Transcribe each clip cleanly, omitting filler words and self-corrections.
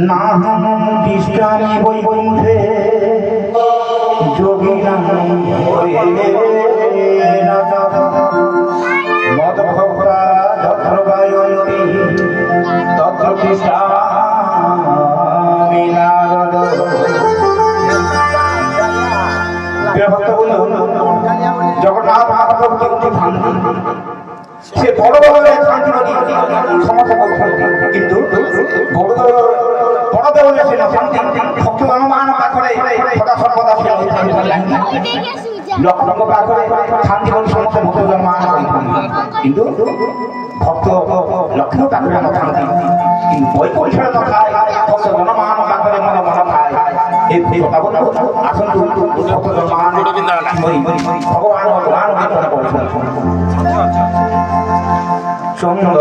নাম দৃষ্টানি বৈকুণ্ঠে যোগী নাম মদভক্তা যত্র গায়ন্তি তত্র কৃষ্ণামি নারদ। জগন্নাথ মহাপ্রভু সে বড় দেওয়ালের শান্তি নদী সমস্ত করছেন, কিন্তু বড় দেওয়ালের সে শান্তি ভক্ত অনুমান করে সদা সর্বদা লক্ষ লক্ষ পা করে শান্তি নদী সমস্ত ভক্ত অনুমান কিন্তু ভক্ত লক্ষ্য পাখি শান্তি কিন্তু বই পরিসরে তো খায় ভক্ত জনমান পাখরে মনে মনে খায় এই কথা বলতে আসুন ভক্ত জনমান ভগবান ভগবান করেছেন চন্দন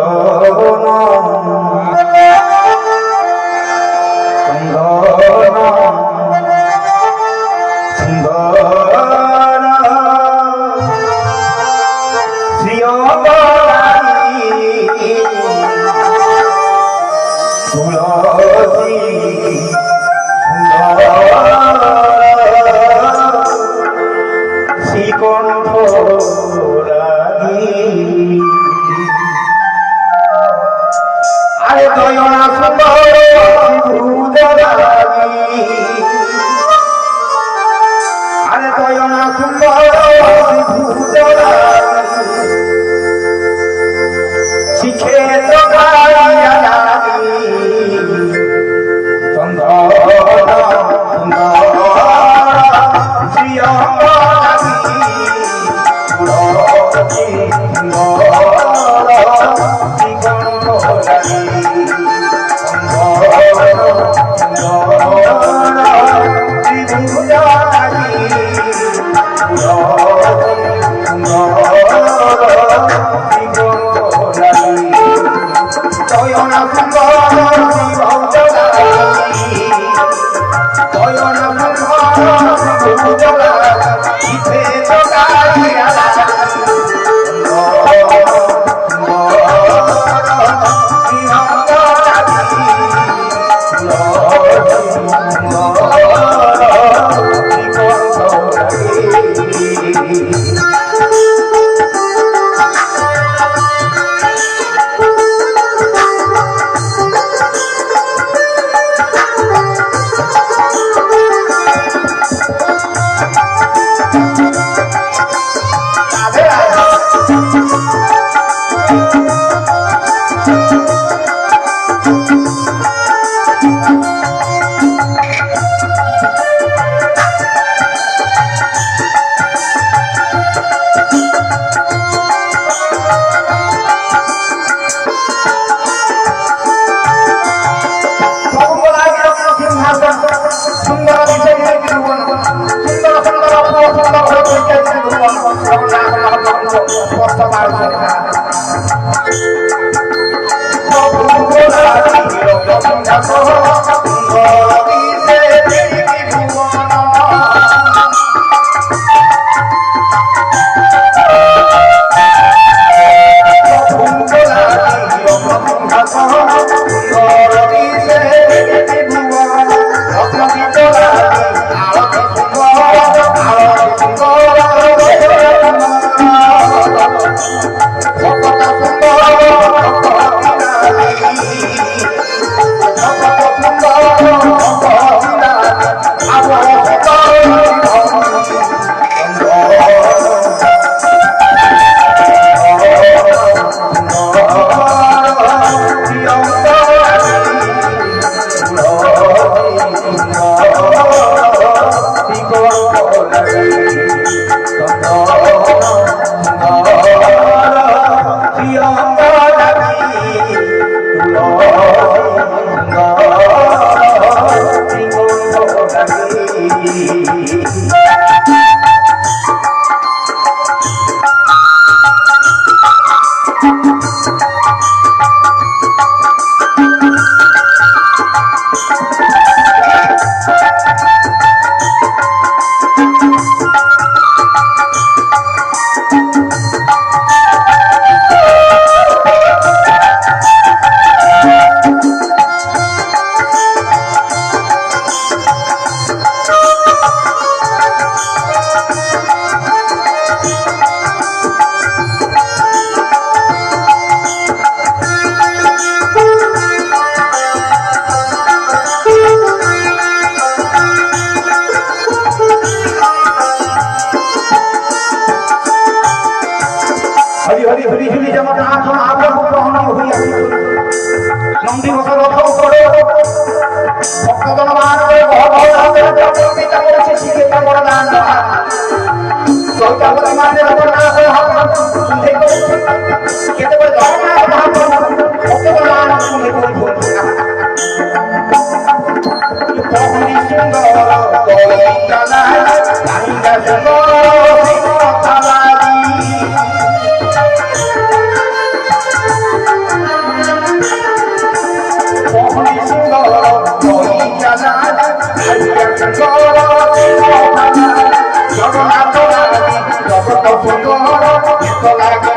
নন্দী ঘোষের রথ করে ভক্তগণ মান করে পিতা বলেছে শিক্ষিতা বড় দান জয়টা বলে মানে রকম না হয় খেতে বলে ধর্ম না ভক্তগণ মান শুনে বলে তখনই সুন্দর দলিতা নাই নাইঙ্গা সুন্দর থালাদি তখনই সুন্দর দলিতা নাই নাইঙ্গা সুন্দর জগন্নাথ লাগি জগত সুন্দর এত লাগে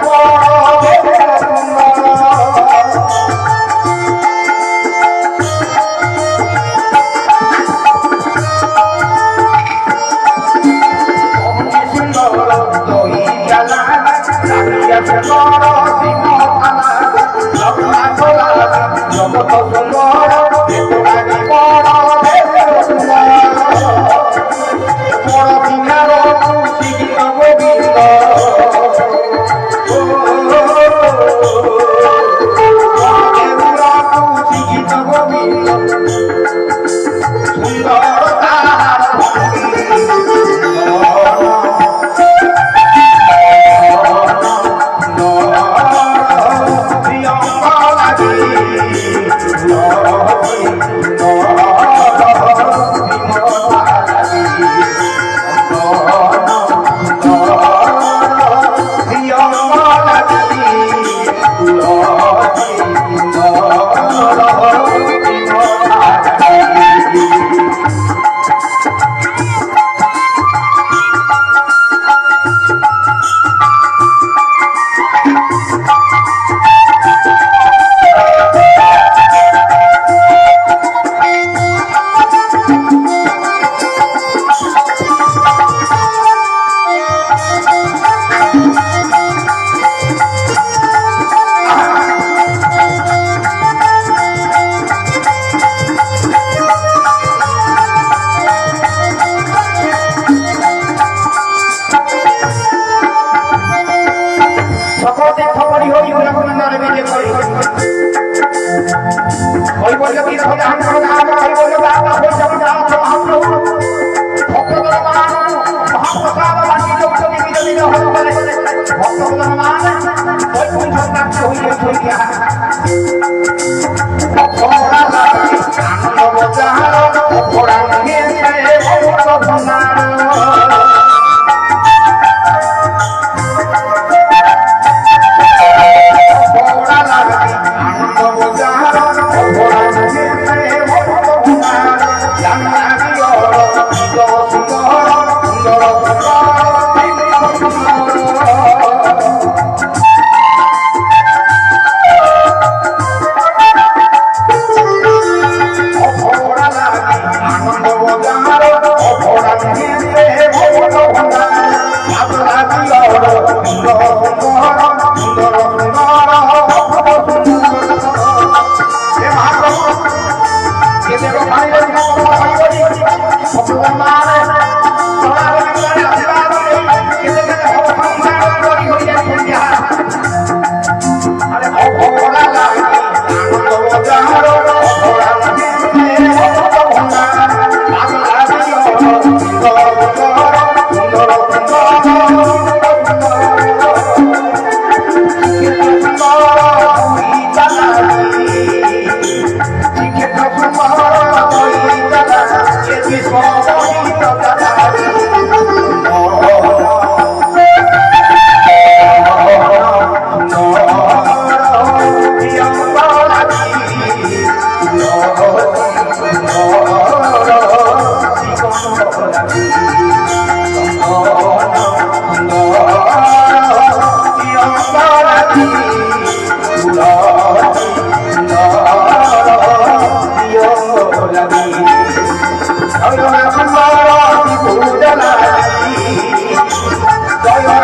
Jaya